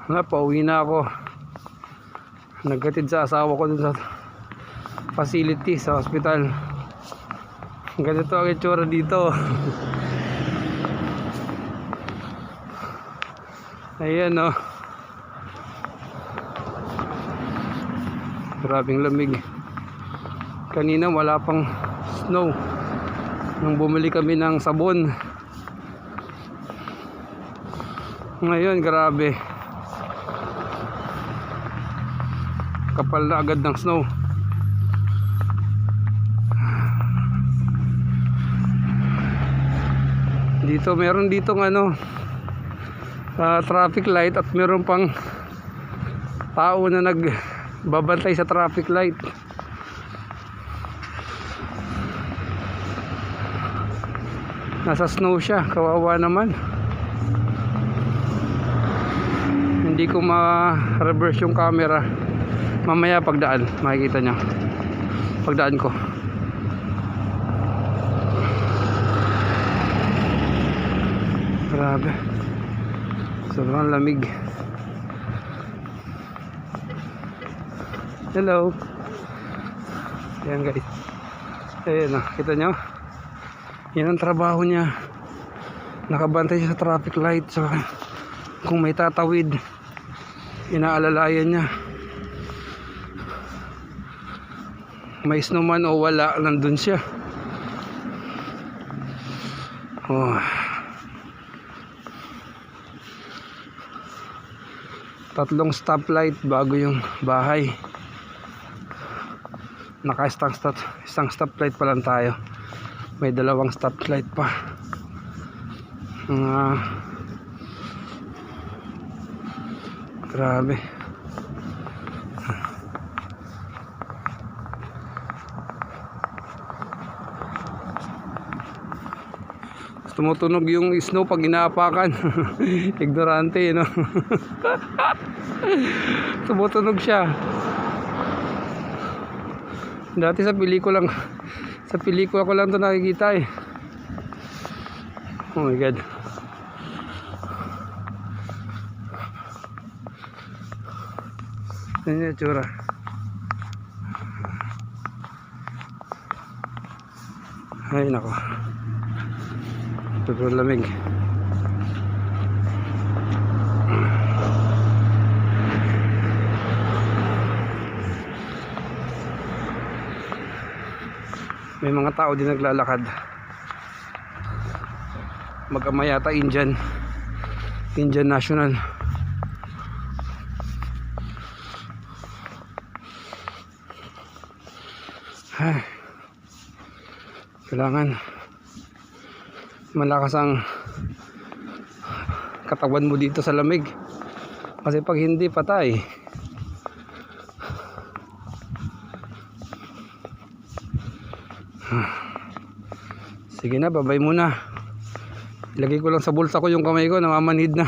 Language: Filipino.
Pauwi na ako. Naghatid sa asawa ko dun sa facility sa hospital. Ganito ang itsura dito. Ayan o. Grabing lamig. Kanina wala pang snow nung bumili kami ng sabon. Ngayon grabe, kapal na agad ng snow. Dito meron ditong traffic light at meron pang tao na nagbabantay sa traffic light. Nasa snow siya, kawawa naman. Hindi ko ma-reverse yung camera. Mamaya pagdaan, makikita nyo pagdaan ko. Grabe, sobrang lamig. Hello. Ayan guys, ayan o, kita nyo. Yan ang trabaho niya. Nakabantay siya sa traffic light. So kung may tatawid, inaalalayan niya. May snow man o wala, nandun siya. Oh. Tatlong stoplight bago yung bahay. Isang stoplight pa lang tayo. May dalawang stoplight pa. Grabe. Tumutunog yung snow pag inaapakan. Ignorante, no? Tumutunog siya. Dati sa pelikula ko lang ito nakikita eh. Oh my god. Yan yung itsura. Ay nako, sobrang lamig. May mga tao din naglalakad. Mag-ama yata Indian National. Ay, kailangan malakas ang katawan mo dito sa lamig, kasi pag hindi, patay. Sige na, babay muna. Ilagay ko lang sa bulsa ko yung kamay ko, namamanhid na.